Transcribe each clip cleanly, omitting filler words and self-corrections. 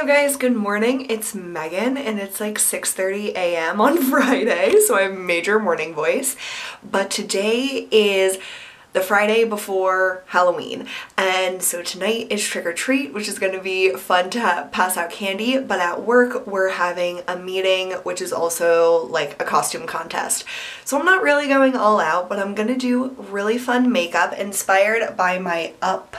guys, good morning. It's Megan and it's like 6:30 a.m. on Friday, so I have major morning voice. But today is the Friday before Halloween, and so tonight is trick or treat, which is going to be fun to pass out candy. But at work we're having a meeting, which is also like a costume contest. So I'm not really going all out, but I'm gonna do really fun makeup inspired by my Up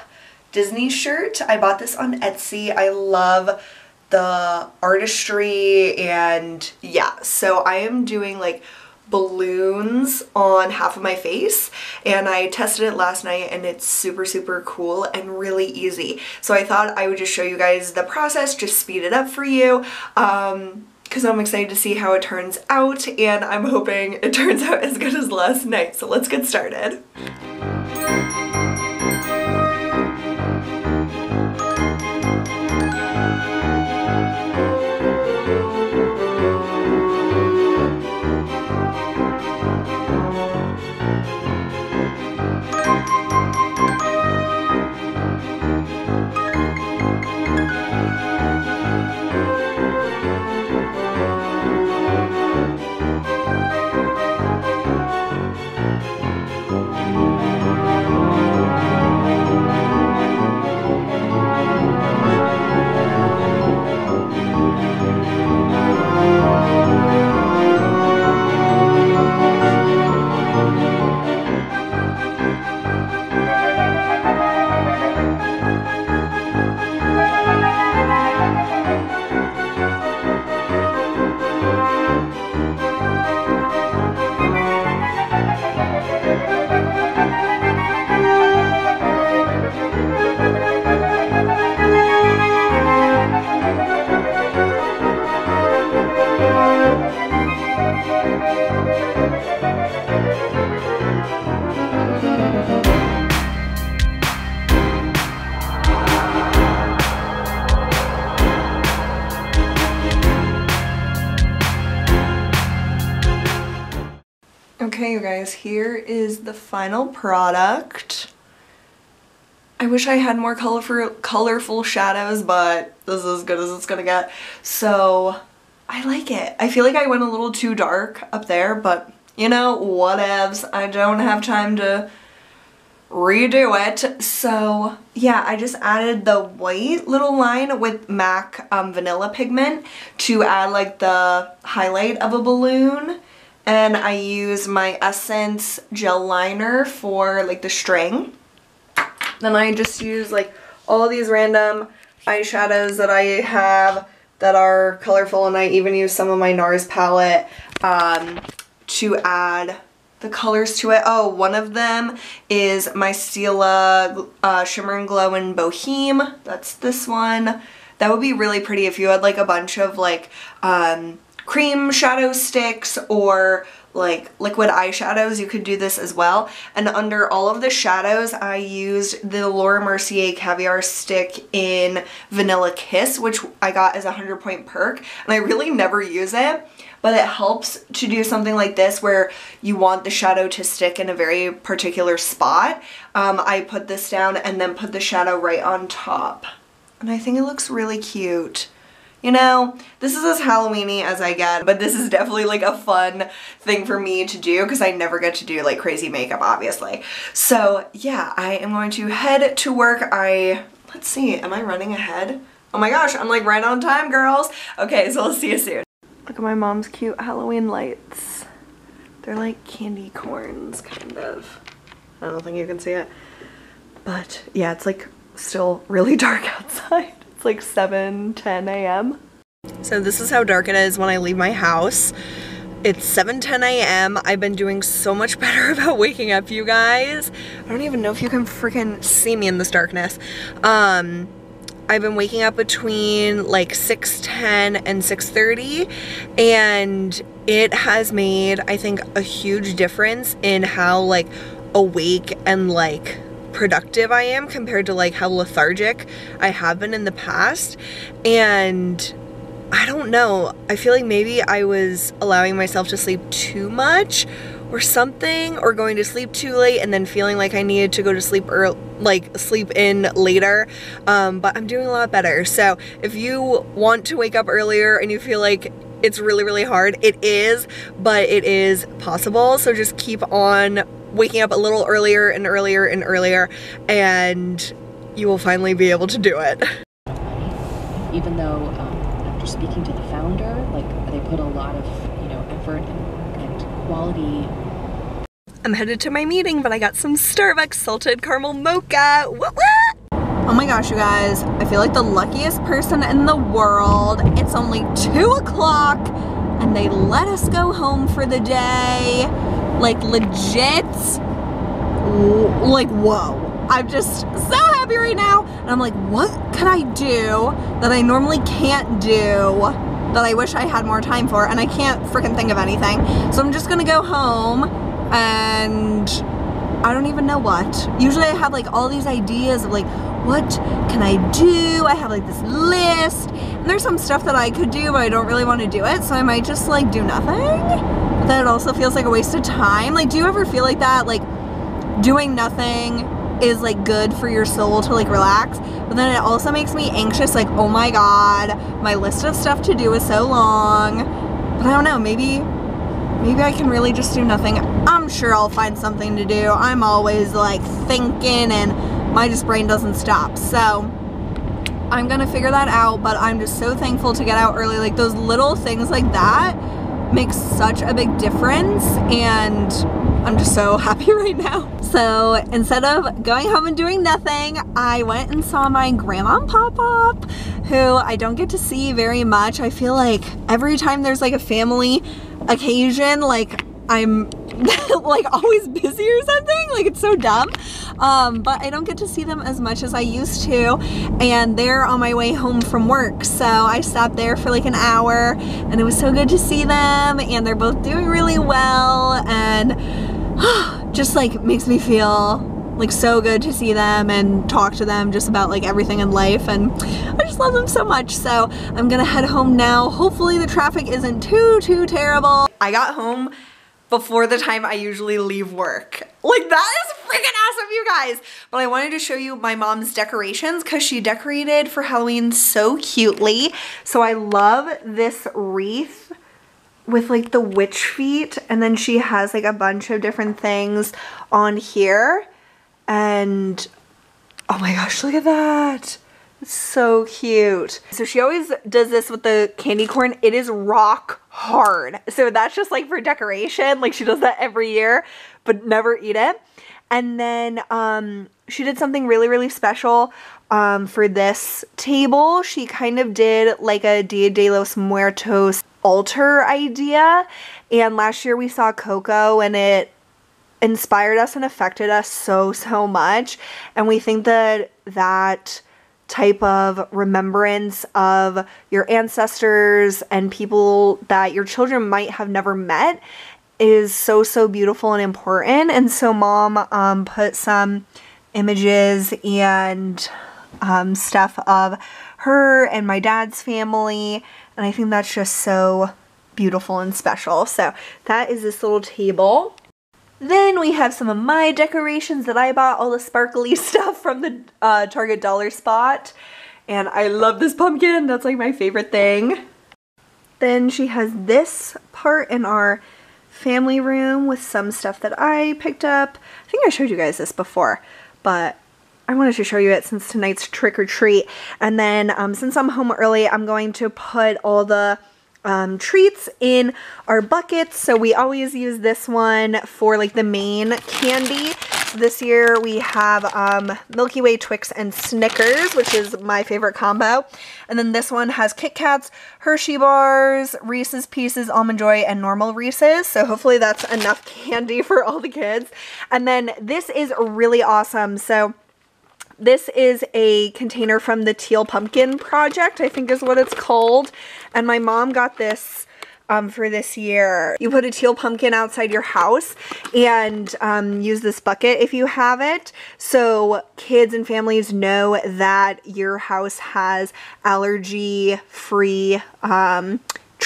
Disney shirt. I bought this on Etsy. I love the artistry, and yeah, so I am doing like balloons on half of my face, and I tested it last night and it's super cool and really easy. So I thought I would just show you guys the process, just speed it up for you, because I'm excited to see how it turns out, and I'm hoping it turns out as good as last night. So let's get started. Okay, you guys, here is the final product. I wish I had more colorful shadows, but this is as good as it's gonna get. So I like it. I feel like I went a little too dark up there, but you know, whatevs. I don't have time to redo it. So yeah, I just added the white little line with MAC vanilla pigment to add like the highlight of a balloon. And I use my Essence gel liner for like the string. Then I just use like all these random eyeshadows that I have that are colorful, and I even use some of my NARS palette to add the colors to it. Oh, one of them is my Stila Shimmer and Glow in Boheme. That's this one. That would be really pretty if you had like a bunch of like cream shadow sticks or like liquid eyeshadows. You could do this as well. And under all of the shadows, I used the Laura Mercier Caviar stick in Vanilla Kiss, which I got as a 100-point perk, and I really never use it, but it helps to do something like this where you want the shadow to stick in a very particular spot. I put this down and then put the shadow right on top, and I think it looks really cute. You know, this is as Halloween-y as I get, but this is definitely like a fun thing for me to do because I never get to do like crazy makeup, obviously. So yeah, I am going to head to work. Let's see, am I running ahead? Oh my gosh, I'm like right on time, girls. Okay, so I'll see you soon. Look at my mom's cute Halloween lights. They're like candy corns, kind of. I don't think you can see it. But yeah, it's like still really dark outside. It's like 7:10 a.m. So this is how dark it is when I leave my house. It's 7:10 a.m. I've been doing so much better about waking up, you guys. I don't even know if you can freaking see me in this darkness. I've been waking up between like 6:10 and 6:30, and it has made, I think, a huge difference in how like awake and like productive I am compared to like how lethargic I have been in the past. And I don't know, I feel like maybe I was allowing myself to sleep too much, or something, or going to sleep too late and then feeling like I needed to go to sleep early, like sleep in later, but I'm doing a lot better. So if you want to wake up earlier and you feel like it's really, really hard, it is, but it is possible. So just keep on waking up a little earlier and earlier and earlier, and you will finally be able to do it. Even though after speaking to the founder, like they put a lot of, you know, effort and quality. I'm headed to my meeting, but I got some Starbucks salted caramel mocha. What? Oh my gosh, you guys, I feel like the luckiest person in the world. It's only 2 o'clock and they let us go home for the day. Like legit, like whoa. I'm just so happy right now. And I'm like, what can I do that I normally can't do that I wish I had more time for? And I can't freaking think of anything. So I'm just gonna go home and I don't even know what. Usually I have like all these ideas of like, what can I do? I have like this list and there's some stuff that I could do, but I don't really want to do it. So I might just like do nothing. But then it also feels like a waste of time. Like, do you ever feel like that? Like doing nothing is like good for your soul to like relax, but then it also makes me anxious, like, oh my god, my list of stuff to do is so long. But I don't know, maybe I can really just do nothing. I'm sure I'll find something to do. I'm always like thinking and my just brain doesn't stop. So I'm gonna figure that out, but I'm just so thankful to get out early. Like those little things like that makes such a big difference, and I'm just so happy right now. So instead of going home and doing nothing, I went and saw my grandma and pop-up, who I don't get to see very much. I feel like every time there's like a family occasion, like I'm like always busy or something. Like it's so dumb. But I don't get to see them as much as I used to, and they're on my way home from work. So I stopped there for like an hour and it was so good to see them, and they're both doing really well, and just like makes me feel like so good to see them and talk to them just about like everything in life, and I just love them so much. So I'm gonna head home now. Hopefully the traffic isn't too terrible. I got home before the time I usually leave work. Like that is freaking awesome, you guys. But I wanted to show you my mom's decorations because she decorated for Halloween so cutely. So I love this wreath with like the witch feet, and then she has like a bunch of different things on here, and oh my gosh, look at that. It's so cute. So she always does this with the candy corn. It is rock hard. So that's just like for decoration. Like she does that every year, but never eat it. And then she did something really special for this table. She kind of did like a Dia de los Muertos altar idea. And last year we saw Coco, and it inspired us and affected us so much. And we think that that type of remembrance of your ancestors and people that your children might have never met is so beautiful and important. And so mom put some images and stuff of her and my dad's family, and I think that's just so beautiful and special. So that is this little table. Then we have some of my decorations that I bought, all the sparkly stuff from the Target dollar spot. And I love this pumpkin. That's like my favorite thing. Then she has this part in our family room with some stuff that I picked up. I think I showed you guys this before, but I wanted to show you it since tonight's trick or treat. And then since I'm home early, I'm going to put all the treats in our buckets. So we always use this one for like the main candy. So this year we have Milky Way, Twix, and Snickers, which is my favorite combo. And then this one has Kit Kats, Hershey bars, Reese's Pieces, Almond Joy, and normal Reese's. So hopefully that's enough candy for all the kids. And then this is really awesome. So this is a container from the Teal Pumpkin Project, I think is what it's called. And my mom got this for this year. You put a teal pumpkin outside your house and use this bucket if you have it, so kids and families know that your house has allergy-free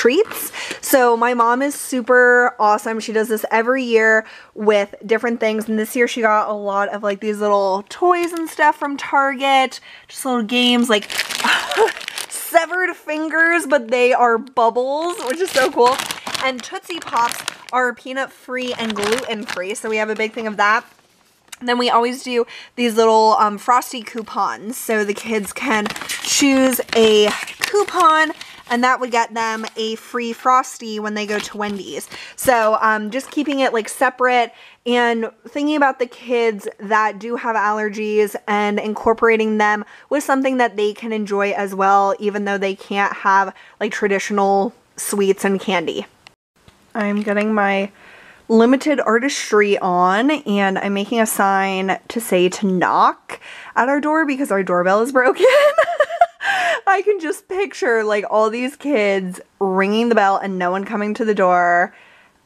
treats. So my mom is super awesome. She does this every year with different things, and this year she got a lot of like these little toys and stuff from Target, just little games like severed fingers, but they are bubbles, which is so cool. And Tootsie Pops are peanut free and gluten free, so we have a big thing of that. Then we always do these little Frosty coupons, so the kids can choose a coupon and that would get them a free Frosty when they go to Wendy's. So just keeping it like separate and thinking about the kids that do have allergies and incorporating them with something that they can enjoy as well, even though they can't have like traditional sweets and candy. I'm getting my limited artistry on, and I'm making a sign to say to knock at our door because our doorbell is broken. I can just picture like all these kids ringing the bell and no one coming to the door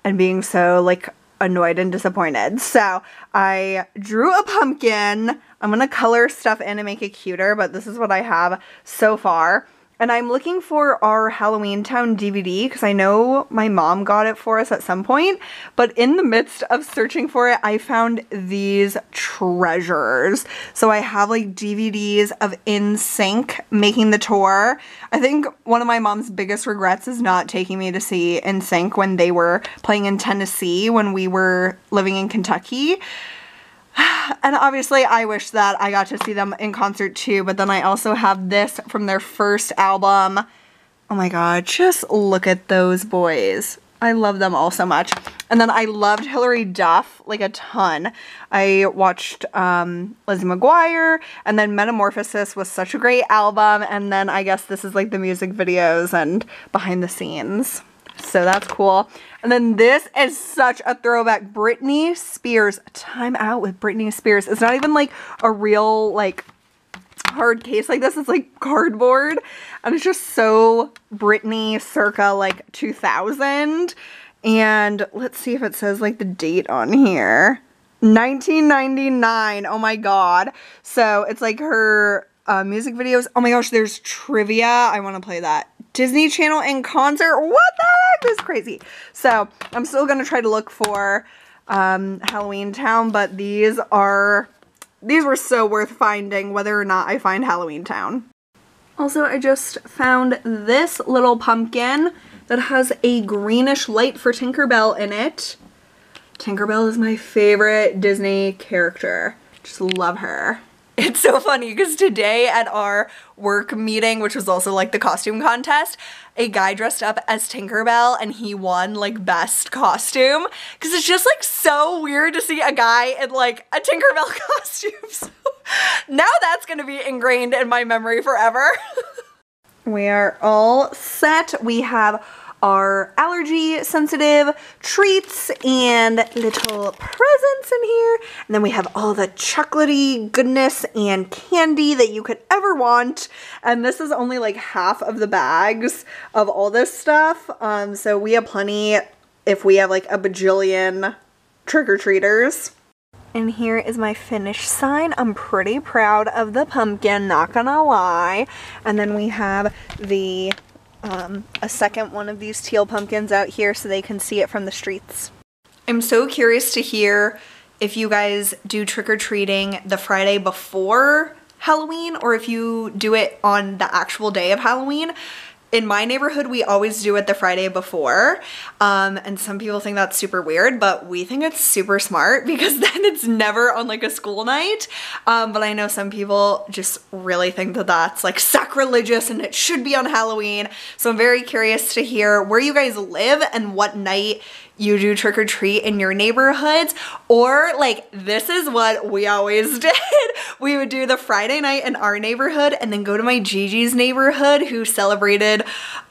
and being so like annoyed and disappointed. So I drew a pumpkin. I'm gonna color stuff in and make it cuter, but this is what I have so far. And I'm looking for our Halloween Town DVD because I know my mom got it for us at some point. But in the midst of searching for it, I found these treasures. So I have like DVDs of NSYNC making the tour. I think one of my mom's biggest regrets is not taking me to see NSYNC when they were playing in Tennessee when we were living in Kentucky. And obviously I wish that I got to see them in concert too, but then I also have this from their first album. Oh my god, just look at those boys. I love them all so much. And then I loved Hilary Duff like a ton. I watched Lizzie McGuire, and then Metamorphosis was such a great album, and then I guess this is like the music videos and behind the scenes. So that's cool. And then this is such a throwback. Britney Spears. Time Out with Britney Spears. It's not even like a real like hard case like this. It's like cardboard. And it's just so Britney circa like 2000. And let's see if it says like the date on here. 1999. Oh my god. So it's like her music videos. Oh my gosh, there's trivia. I want to play that. Disney Channel in concert. What the heck? This is crazy. So I'm still going to try to look for Halloween Town, but these were so worth finding whether or not I find Halloween Town. Also, I just found this little pumpkin that has a greenish light for Tinkerbell in it. Tinkerbell is my favorite Disney character. Just love her. It's so funny because today at our work meeting, which was also like the costume contest, a guy dressed up as Tinkerbell and he won like best costume because it's just like so weird to see a guy in like a Tinkerbell costume. So now that's gonna be ingrained in my memory forever. We are all set. We have our allergy sensitive treats and little presents in here, and then we have all the chocolatey goodness and candy that you could ever want, and this is only like half of the bags of all this stuff, so we have plenty if we have like a bajillion trick-or-treaters. And here is my finished sign. I'm pretty proud of the pumpkin, not gonna lie. And then we have the a second one of these teal pumpkins out here so they can see it from the streets. I'm so curious to hear if you guys do trick-or-treating the Friday before Halloween or if you do it on the actual day of Halloween. In my neighborhood, we always do it the Friday before, and some people think that's super weird, but we think it's super smart because then it's never on like a school night, but I know some people just really think that that's like sacrilegious and it should be on Halloween, so I'm very curious to hear where you guys live and what night you do trick-or-treat in your neighborhoods, or like this is what we always did. We would do the Friday night in our neighborhood and then go to my Gigi's neighborhood who celebrated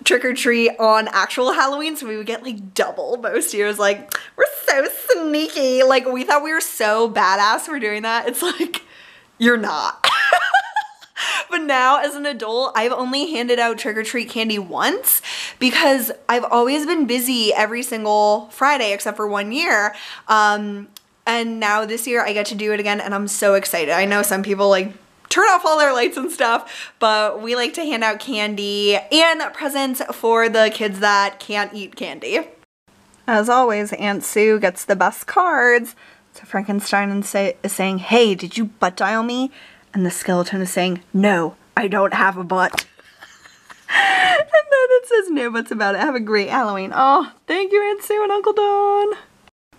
trick-or-treat on actual Halloween, so we would get like double most years. Like, we're so sneaky. Like, we thought we were so badass for doing that. It's like, you're not. But now as an adult, I've only handed out trick-or-treat candy once because I've always been busy every single Friday except for 1 year. And now this year I get to do it again and I'm so excited. I know some people like turn off all our lights and stuff, but we like to hand out candy and presents for the kids that can't eat candy. As always, Aunt Sue gets the best cards. So Frankenstein is saying, hey, did you butt dial me? And the skeleton is saying, no, I don't have a butt. And then it says no buts about it. Have a great Halloween. Oh, thank you, Aunt Sue and Uncle Don.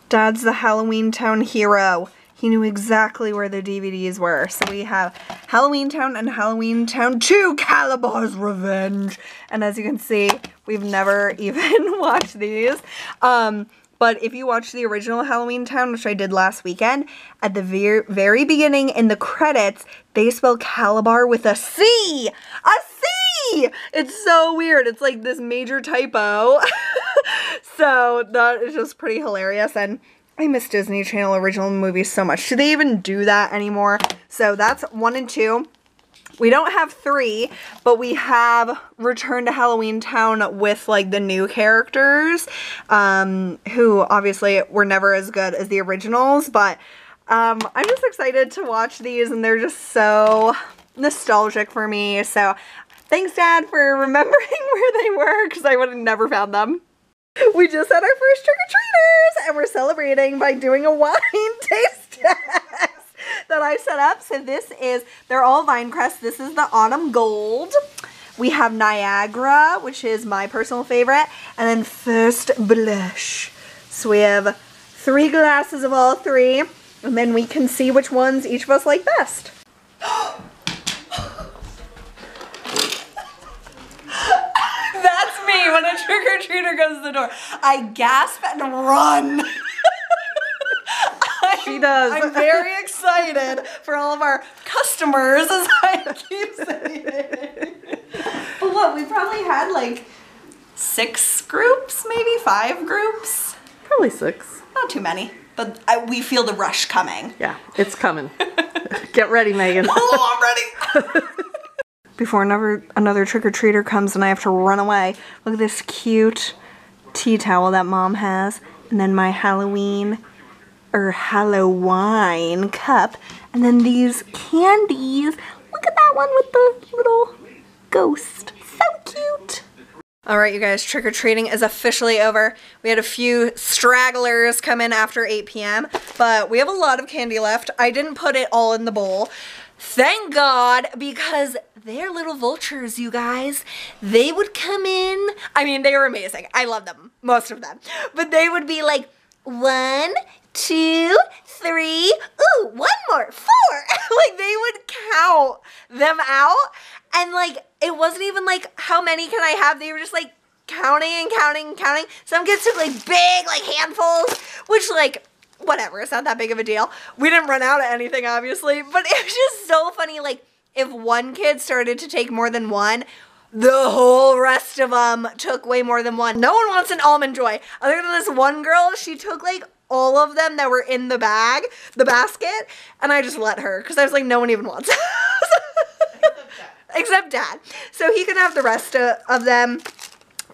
Dad's the Halloween Town hero. He knew exactly where the DVDs were. So we have Halloween Town and Halloween Town 2, Calabar's Revenge. And as you can see, we've never even watched these. But if you watch the original Halloween Town, which I did last weekend, at the very beginning in the credits, they spell Calabar with a C! A C! It's so weird. It's like this major typo. So that is just pretty hilarious. And I miss Disney Channel original movies so much. Do they even do that anymore? So that's 1 and 2. We don't have 3, but we have Return to Halloween Town with like the new characters, who obviously were never as good as the originals, but I'm just excited to watch these, and they're just so nostalgic for me. So thanks, Dad, for remembering where they were, because I would have never found them. We just had our first trick-or-treaters, and we're celebrating by doing a wine taste test that I set up. So this is, they're all Vinecrest. This is the Autumn Gold. We have Niagara, which is my personal favorite, and then First Blush. So we have 3 glasses of all 3, and then we can see which ones each of us like best. That's me when a trick-or-treater goes to the door. I gasp and run. She does. I'm very excited for all of our customers, as I keep saying. But look, we probably had like 6 groups, maybe 5 groups. Probably 6. Not too many, but we feel the rush coming. Yeah, it's coming. Get ready, Megan. Oh, I'm ready. Before another trick-or-treater comes and I have to run away. Look at this cute tea towel that Mom has. And then my Halloween cup. And then these candies. Look at that one with the little ghost. So cute. Alright, you guys, trick-or-treating is officially over. We had a few stragglers come in after 8 p.m., but we have a lot of candy left. I didn't put it all in the bowl. Thank God, because they're little vultures, you guys. They would come in. I mean, they were amazing. I love them, most of them. But they would be like, 1, 2, 3, ooh, 1 more, 4. Like, they would count them out. And, like, it wasn't even like, how many can I have? They were just, like, counting and counting and counting. Some kids took, like, big, like, handfuls, which, like, whatever, it's not that big of a deal. We didn't run out of anything, obviously, but it was just so funny. Like, if one kid started to take more than 1, the whole rest of them took way more than 1. No one wants an Almond Joy. Other than this one girl, she took, like, all of them that were in the basket, and I just let her, because I was like, no one even wants it. Except Dad. So he can have the rest of them.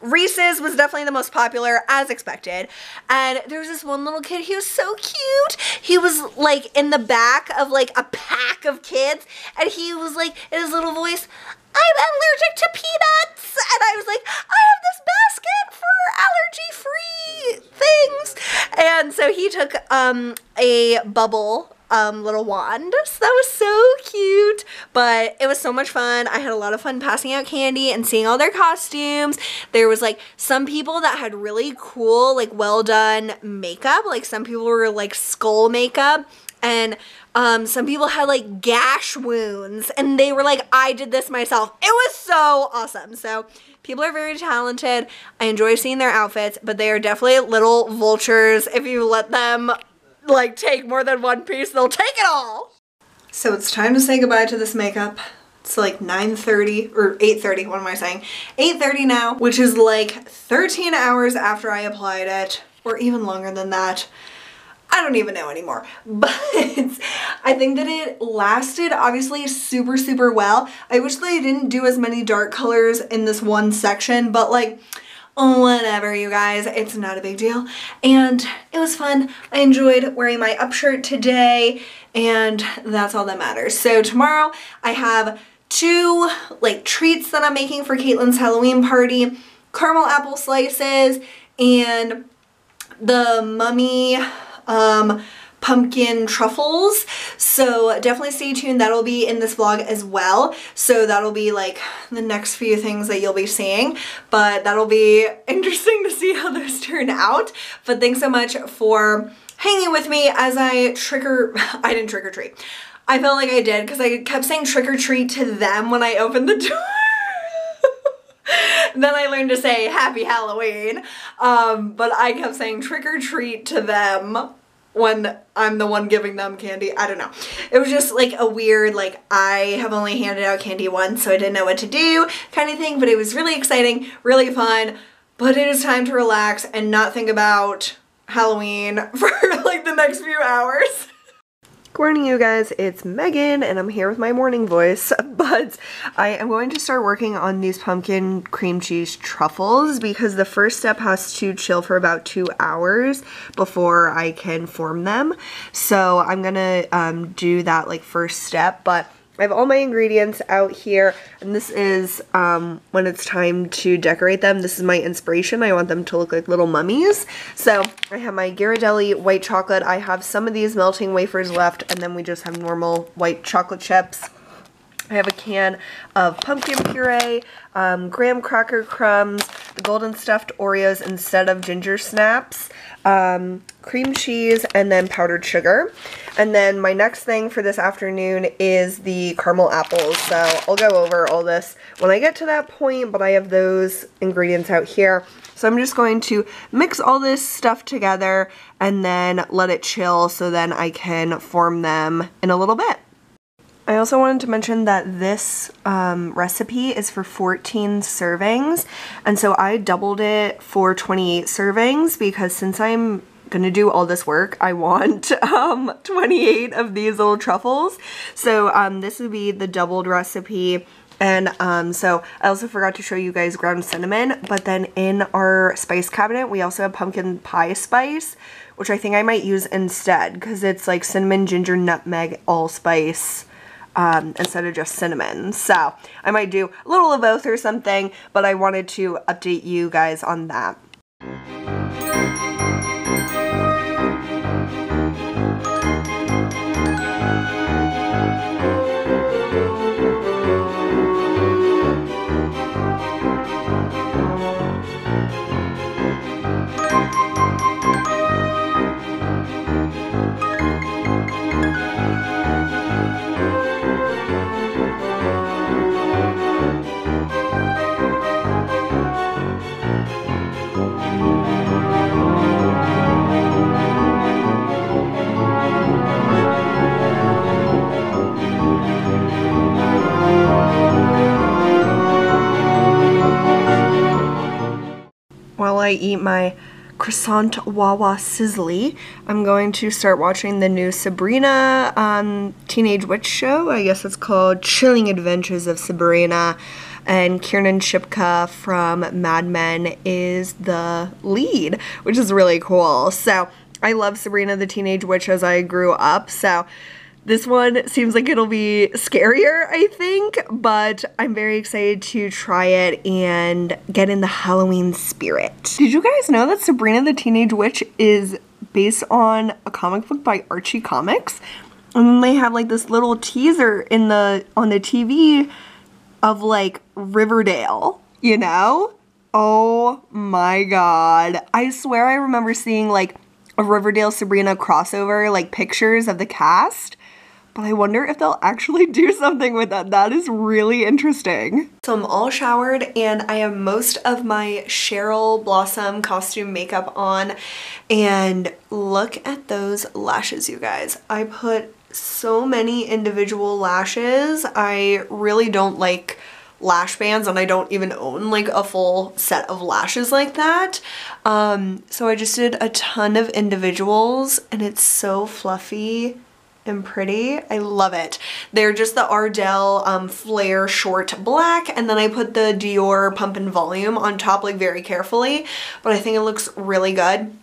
Reese's was definitely the most popular, as expected. And there was this one little kid, he was so cute. He was like in the back of like a pack of kids, and he was like, in his little voice, I'm allergic to peanuts. And I was like, I have this basket for allergy-free things. And so he took a bubble little wand. So that was so cute, but it was so much fun. I had a lot of fun passing out candy and seeing all their costumes. There was like some people that had really cool, like well done makeup. Like some people were like skull makeup, and some people had like gash wounds, and they were like, I did this myself. It was so awesome. So people are very talented. I enjoy seeing their outfits, but they are definitely little vultures. If you let them like take more than 1 piece, they'll take it all. So it's time to say goodbye to this makeup. It's like 9:30 or 8:30, what am I saying? 8:30 now, which is like 13 hours after I applied it, or even longer than that. I don't even know anymore, but I think that it lasted obviously super, super well. I wish they didn't do as many dark colors in this one section, but like whatever, you guys, it's not a big deal. And it was fun. I enjoyed wearing my up shirt today, and that's all that matters. So tomorrow I have two like treats that I'm making for Caitlin's Halloween party: caramel apple slices and the mummy pumpkin truffles. So definitely stay tuned. That'll be in this vlog as well. So that'll be like the next few things that you'll be seeing, but that'll be interesting to see how those turn out. But thanks so much for hanging with me as I didn't trick or treat. I felt like I did because I kept saying trick or treat to them when I opened the door. Then I learned to say happy Halloween, but I kept saying trick or treat to them when I'm the one giving them candy. I don't know. It was just like a weird, like, I have only handed out candy once, so I didn't know what to do kind of thing, but it was really exciting, really fun. But it is time to relax and not think about Halloween for like the next few hours. Good morning, you guys. It's Megan and I'm here with my morning voice, but I am going to start working on these pumpkin cream cheese truffles because the first step has to chill for about 2 hours before I can form them. So I'm gonna do that like first step, but I have all my ingredients out here, and this is when it's time to decorate them. This is my inspiration. I want them to look like little mummies. So I have my Ghirardelli white chocolate. I have some of these melting wafers left, and then we just have normal white chocolate chips. I have a can of pumpkin puree, graham cracker crumbs, the golden stuffed Oreos instead of ginger snaps, cream cheese, and then powdered sugar. And then my next thing for this afternoon is the caramel apples. So I'll go over all this when I get to that point, but I have those ingredients out here. So I'm just going to mix all this stuff together and then let it chill so then I can form them in a little bit. I also wanted to mention that this recipe is for 14 servings, and so I doubled it for 28 servings because since I'm gonna do all this work, I want 28 of these little truffles. So this would be the doubled recipe. And so I also forgot to show you guys ground cinnamon, but then in our spice cabinet we also have pumpkin pie spice, which I think I might use instead because it's like cinnamon, ginger, nutmeg, allspice, instead of just cinnamon. So I might do a little of both or something, but I wanted to update you guys on that. While I eat my croissant Wawa Sizzly, I'm going to start watching the new Sabrina Teenage Witch show. I guess it's called Chilling Adventures of Sabrina, and Kiernan Shipka from Mad Men is the lead, which is really cool. So I love Sabrina the Teenage Witch as I grew up, so this one seems like it'll be scarier, I think, but I'm very excited to try it and get in the Halloween spirit. Did you guys know that Sabrina the Teenage Witch is based on a comic book by Archie Comics? And then they have like this little teaser on the TV of like Riverdale, you know? Oh my god. I swear I remember seeing like a Riverdale Sabrina crossover, like pictures of the cast. But I wonder if they'll actually do something with that. That is really interesting. So I'm all showered and I have most of my Cheryl Blossom costume makeup on. And look at those lashes, you guys. I put so many individual lashes. I really don't like lash bands, and I don't even own like a full set of lashes like that. So I just did a ton of individuals and it's so fluffy and pretty. I love it. They're just the Ardell Flare Short Black, and then I put the Dior Pump and Volume on top, like very carefully, but I think it looks really good.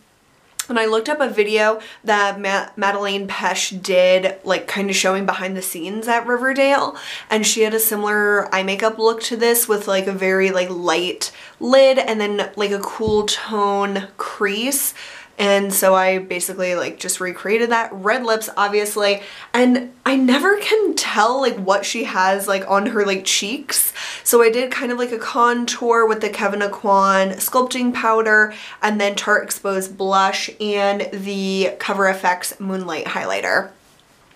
And I looked up a video that Madeleine Pesch did, like kind of showing behind the scenes at Riverdale, and she had a similar eye makeup look to this with like a very like light lid and then like a cool tone crease. And so I basically like just recreated that. Red lips, obviously, and I never can tell like what she has like on her like cheeks. So I did kind of like a contour with the Kevyn Aucoin sculpting powder, and then Tarte Exposed blush and the Cover FX Moonlight highlighter,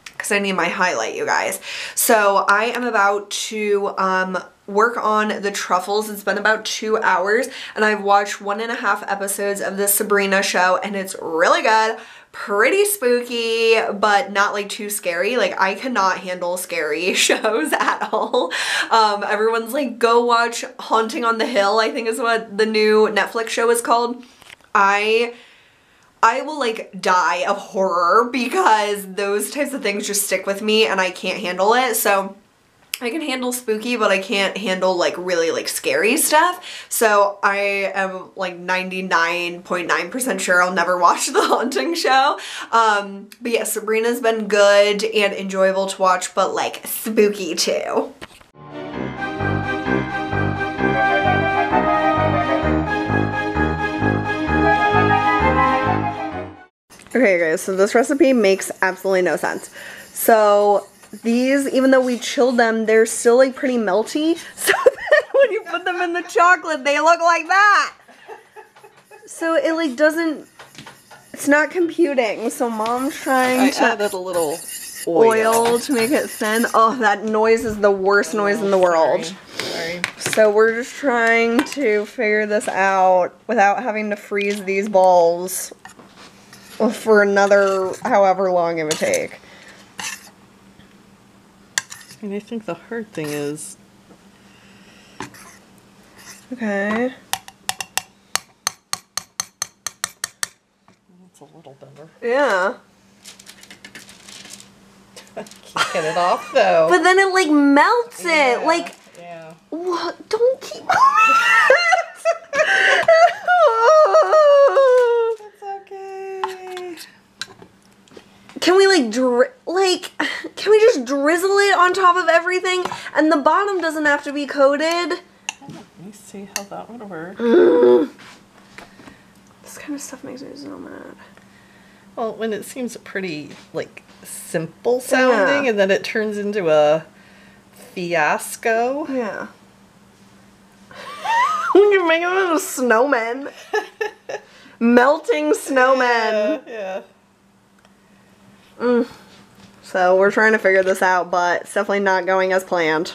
because I need my highlight, you guys. So I am about to work on the truffles. It's been about 2 hours, and I've watched 1.5 episodes of the Sabrina show, and it's really good. Pretty spooky, but not like too scary. Like, I cannot handle scary shows at all. Everyone's like, go watch Haunting on the Hill, I think is what the new Netflix show is called. I will like die of horror because those types of things just stick with me and I can't handle it. So I can handle spooky, but I can't handle like really like scary stuff. So I am like 99.9% sure I'll never watch the Haunting show. But yeah, Sabrina's been good and enjoyable to watch, but like spooky too. Okay guys, so this recipe makes absolutely no sense. So these, even though we chilled them, they're still like pretty melty. So then when you put them in the chocolate, they look like that. So it like doesn't, it's not computing. So mom's trying to added a little oil to make it thin. Oh, that noise is the worst noise in the world. Sorry. So we're just trying to figure this out without having to freeze these balls for another however long it would take. And I think the hard thing is... Okay. It's a little better. Yeah. I can't get it off though. But then it like melts Yeah, it. Like, yeah. what? Don't keep It's okay. Can we like, can we just drizzle it on top of everything and the bottom doesn't have to be coated? Let me see how that would work. This kind of stuff makes me so mad. Well, when it seems pretty, like, simple sounding, Yeah. and then it turns into a fiasco. Yeah. You're making them into snowmen. Melting snowmen. Yeah. So we're trying to figure this out, but it's definitely not going as planned.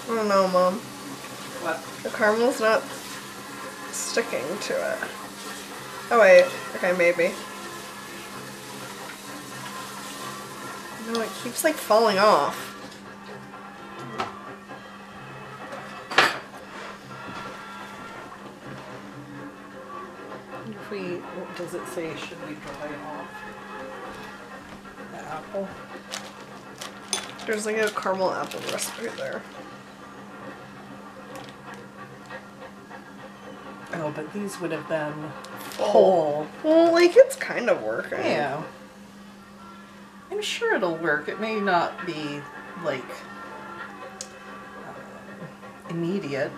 Oh no, Mom. What? The caramel's not sticking to it. Oh wait, okay, maybe. No, it keeps like falling off. If we, what does it say? Should we dry off the apple? There's like a caramel apple recipe there. Oh, but these would have been whole. Well, like it's kind of working. Yeah. I'm sure it'll work. It may not be like immediate.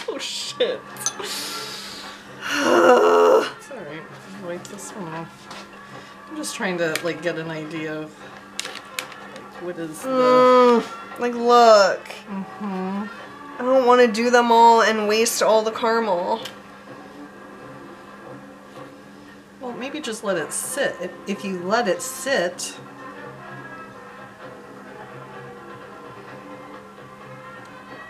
Oh shit. It's alright. Wipe this one off. I'm just trying to like get an idea of like what is the... Like look. I don't want to do them all and waste all the caramel. Well, maybe just let it sit. If you let it sit,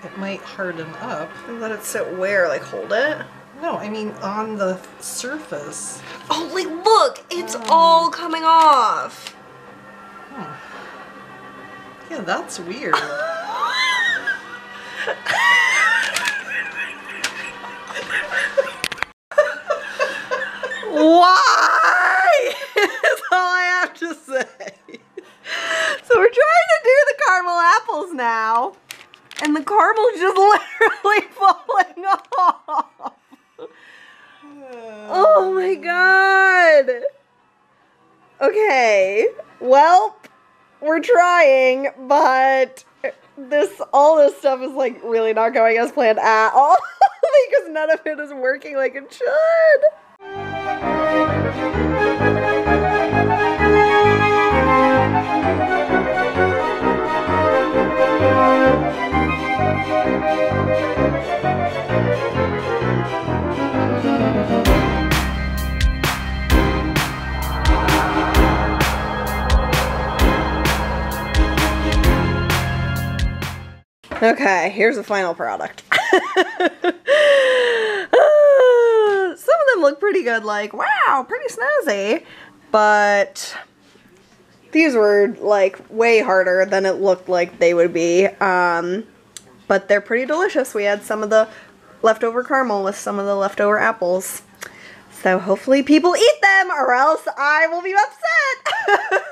it might harden up. And let it sit where? Like hold it? No, I mean on the surface. Oh, like look! It's all coming off. Yeah, that's weird. Why? That's all I have to say. So we're trying to do the caramel apples now, and the caramel is just literally falling off. Oh my god. Okay, well, we're trying, but all this stuff is like really not going as planned at all because none of it is working like it should. Okay, here's the final product. Some of them look pretty good, like, wow, pretty snazzy. But these were, like, way harder than it looked like they would be. But they're pretty delicious. We had some of the leftover caramel with some of the leftover apples. So hopefully people eat them, or else I will be upset.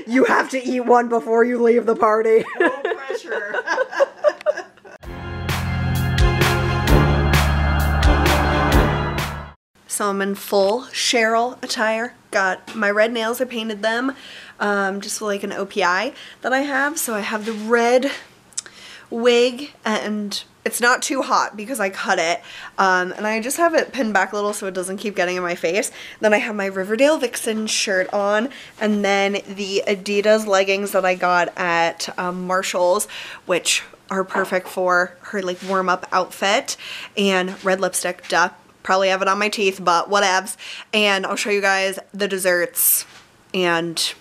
You have to eat one before you leave the party. No pressure. So I'm in full Cheryl attire. Got my red nails, I painted them just like an OPI that I have. So I have the red wig, and it's not too hot because I cut it, and I just have it pinned back a little so it doesn't keep getting in my face. Then I have my Riverdale Vixen shirt on, and then the Adidas leggings that I got at Marshall's, which are perfect for her like warm-up outfit, and red lipstick, duh. Probably have it on my teeth, but whatevs. And I'll show you guys the desserts and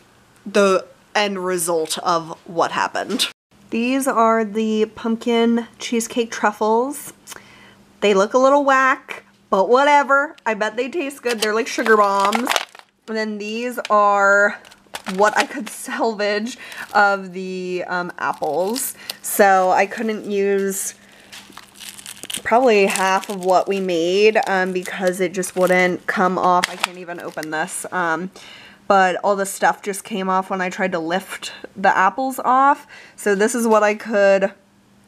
the end result of what happened. These are the pumpkin cheesecake truffles. They look a little whack, but whatever. I bet they taste good. They're like sugar bombs. And then these are what I could salvage of the apples. So I couldn't use probably half of what we made because it just wouldn't come off. I can't even open this. But all the stuff just came off when I tried to lift the apples off. So this is what I could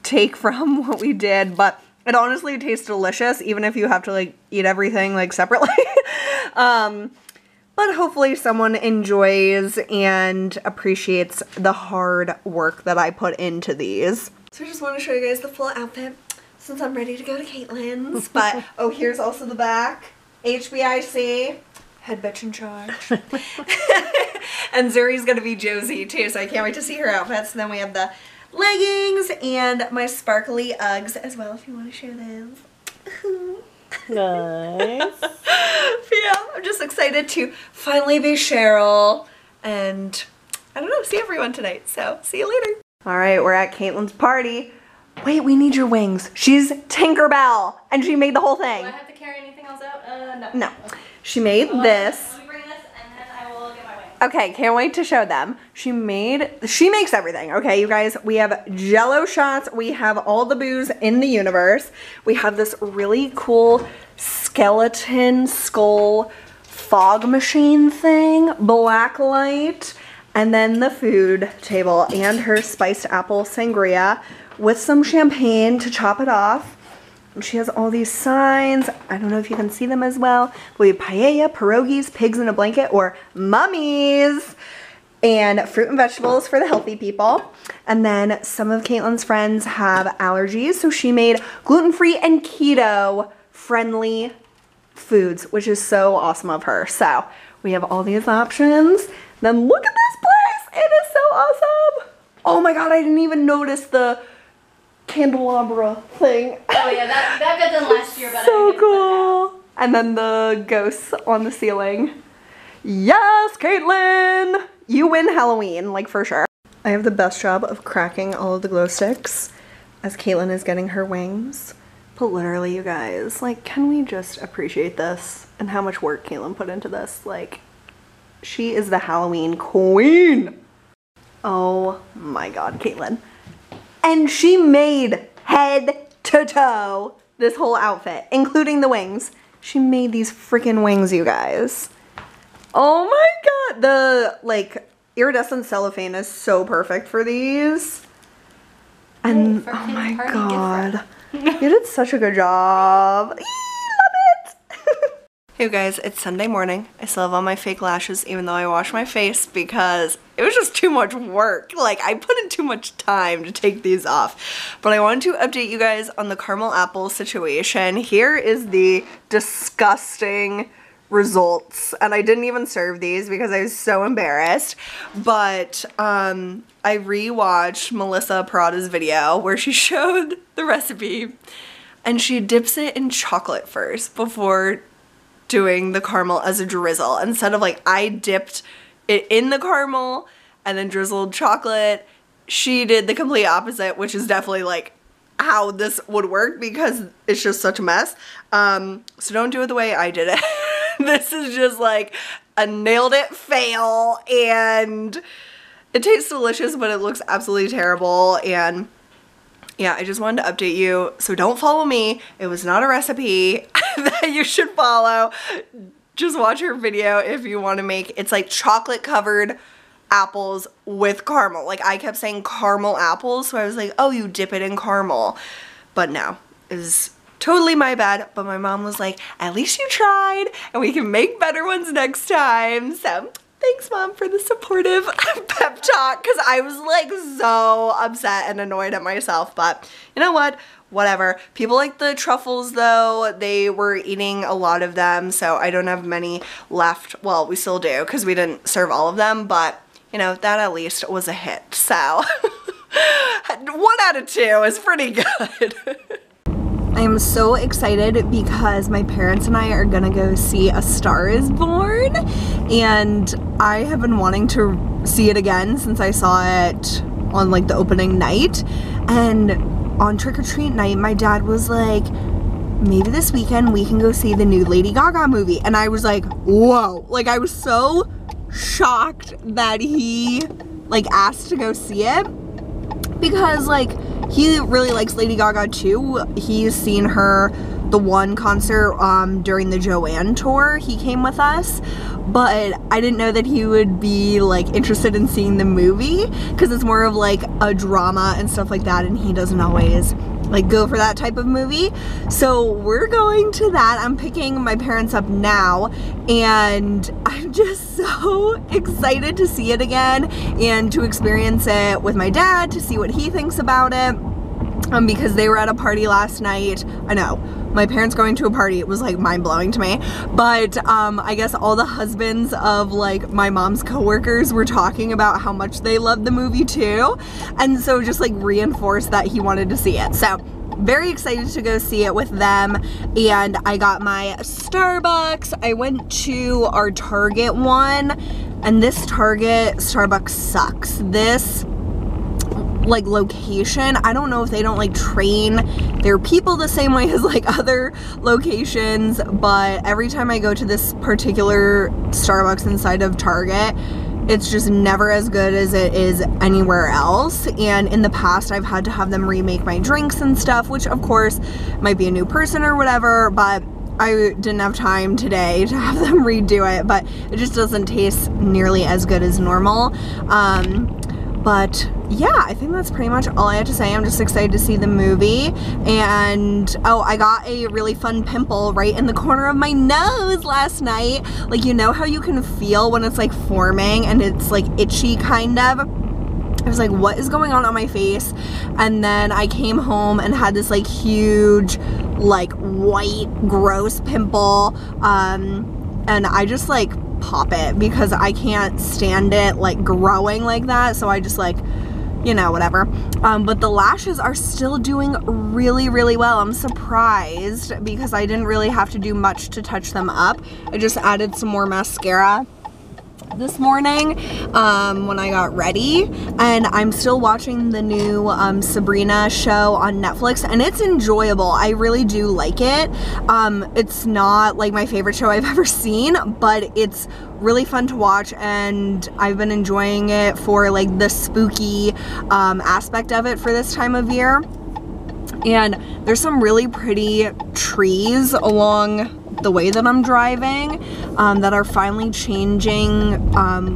take from what we did, but it honestly tastes delicious even if you have to like eat everything like separately. But hopefully someone enjoys and appreciates the hard work that I put into these. So I just want to show you guys the full outfit since I'm ready to go to Caitlin's. But oh, here's also the back. HBIC. Head bitch in charge. And Zuri's gonna be Josie too, so I can't wait to see her outfits. And then we have the leggings and my sparkly Uggs as well, if you want to share those. Nice. Yeah, I'm just excited to finally be Cheryl. And I don't know, see everyone tonight. So see you later. All right, we're at Caitlin's party. Wait, we need your wings. She's Tinkerbell, and she made the whole thing. Do I have to carry anything else out? No. No. She made this. Let me bring this and then I will get my wings. Okay, can't wait to show them. She makes everything, okay, you guys? We have Jello shots. We have all the booze in the universe. We have this really cool skeleton skull fog machine thing, black light, and then the food table and her spiced apple sangria with some champagne to chop it off. She has all these signs. I don't know if you can see them as well. We have paella, pierogies, pigs in a blanket, or mummies, and fruit and vegetables for the healthy people. And then some of Caitlin's friends have allergies, so she made gluten-free and keto-friendly foods, which is so awesome of her. So we have all these options. Then look at this place. It is so awesome. Oh my god, I didn't even notice the candelabra thing. Oh yeah, that got done last year, but so cool. And then the ghosts on the ceiling. Yes, Caitlin! You win Halloween, like for sure. I have the best job of cracking all of the glow sticks as Caitlin is getting her wings. But literally, you guys, like, can we just appreciate this and how much work Caitlin put into this? Like, she is the Halloween queen. Oh my god, Caitlin. And she made head to toe this whole outfit, including the wings. She made these freaking wings, you guys. Oh my god. The, like, iridescent cellophane is so perfect for these. And, oh my god. You did such a good job. Love it. Hey guys, it's Sunday morning. I still have on my fake lashes even though I washed my face because it was just too much work. Like, I put in too much time to take these off. But I wanted to update you guys on the caramel apple situation. Here is the disgusting results. And I didn't even serve these because I was so embarrassed. But I rewatched Melissa Parada's video where she showed the recipe. And she dips it in chocolate first before doing the caramel as a drizzle. Instead of, like, I dipped it in the caramel and then drizzled chocolate, she did the complete opposite, which is definitely, like, how this would work because it's just such a mess. So don't do it the way I did it. This is just like a nailed it fail, and it tastes delicious, but it looks absolutely terrible. And yeah, I just wanted to update you. So don't follow me. It was not a recipe that you should follow. Just watch her video if you want to make, it's like chocolate covered apples with caramel. Like, I kept saying caramel apples, so I was like, oh, you dip it in caramel. But no, it was totally my bad. But my mom was like, at least you tried and we can make better ones next time. So thanks, Mom, for the supportive pep talk, because I was like so upset and annoyed at myself. But you know what? Whatever. People like the truffles though. They were eating a lot of them, so I don't have many left. Well, we still do because we didn't serve all of them, but you know, that at least was a hit. So 1 out of 2 is pretty good. I am so excited because my parents and I are gonna go see A Star Is Born, and I have been wanting to see it again since I saw it on like the opening night. And on trick-or-treat night, my dad was like, maybe this weekend we can go see the new Lady Gaga movie. And I was like, whoa. Like, I was so shocked that he like asked to go see it, because like he really likes Lady Gaga too. He's seen her the one concert during the Joanne tour. He came with us, but I didn't know that he would be like interested in seeing the movie because it's more of like a drama and stuff like that, and he doesn't always like go for that type of movie. So we're going to that. I'm picking my parents up now, and I'm just so excited to see it again and to experience it with my dad, to see what he thinks about it. Because they were at a party last night. I know, my parents going to a party, it was like mind-blowing to me. But I guess all the husbands of like my mom's coworkers were talking about how much they loved the movie too. And so just like reinforced that he wanted to see it. So very excited to go see it with them. And I got my Starbucks. I went to our Target one, and this Target Starbucks sucks. This like location, I don't know if they don't like train their people the same way as like other locations, but every time I go to this particular Starbucks inside of Target, it's just never as good as it is anywhere else. And in the past, I've had to have them remake my drinks and stuff, which of course might be a new person or whatever, but I didn't have time today to have them redo it. But it just doesn't taste nearly as good as normal. But yeah, I think that's pretty much all I had to say. I'm just excited to see the movie. And oh, I got a really fun pimple right in the corner of my nose last night. Like, you know how you can feel when it's like forming and it's like itchy kind of? I was like, what is going on my face? And then I came home and had this like huge like white gross pimple, and I just like pop it because I can't stand it like growing like that. So I just like, you know, whatever. But the lashes are still doing really, really well. I'm surprised because I didn't really have to do much to touch them up. I just added some more mascara this morning when I got ready, and I'm still watching the new Sabrina show on Netflix, and it's enjoyable. I really do like it. It's not like my favorite show I've ever seen, but it's really fun to watch, and I've been enjoying it for like the spooky aspect of it for this time of year. And there's some really pretty trees along the way that I'm driving that are finally changing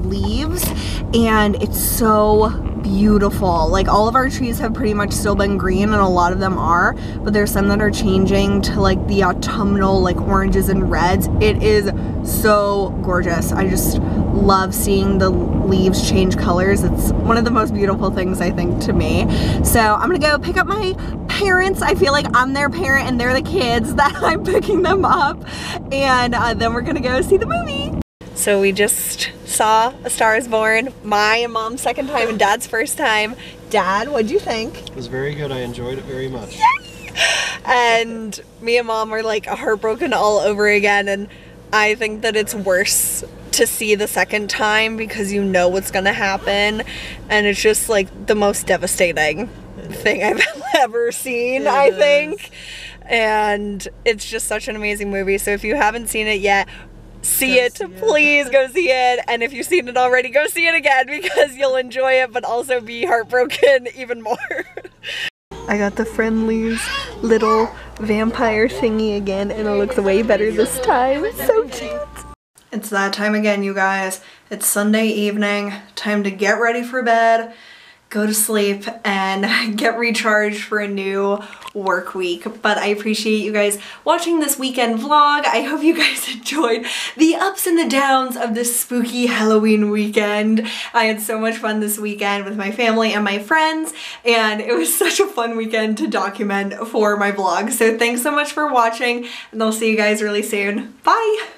leaves, and it's so beautiful. Like, all of our trees have pretty much still been green, and a lot of them are, but there's some that are changing to like the autumnal like oranges and reds. It is so gorgeous. I just love seeing the leaves change colors. It's one of the most beautiful things, I think, to me. So I'm gonna go pick up my parents. I feel like I'm their parent and they're the kids that I'm picking them up, and then we're gonna go see the movie. So we just saw A Star Is Born, my and mom's second time and dad's first time. Dad, what'd you think? It was very good. I enjoyed it very much. Yes! And me and mom were like heartbroken all over again, and I think that it's worse to see the second time because you know what's gonna happen, and it's just like the most devastating thing I've ever seen, I think. And it's just such an amazing movie. So if you haven't seen it yet, please go see it. And if you've seen it already, go see it again, because you'll enjoy it but also be heartbroken even more. I got the Friendly's little vampire thingy again, and it looks way better this time. It's so cute. It's that time again, you guys. It's Sunday evening, time to get ready for bed, go to sleep, and get recharged for a new work week. But I appreciate you guys watching this weekend vlog. I hope you guys enjoyed the ups and the downs of this spooky Halloween weekend. I had so much fun this weekend with my family and my friends, and it was such a fun weekend to document for my vlog. So thanks so much for watching, and I'll see you guys really soon. Bye!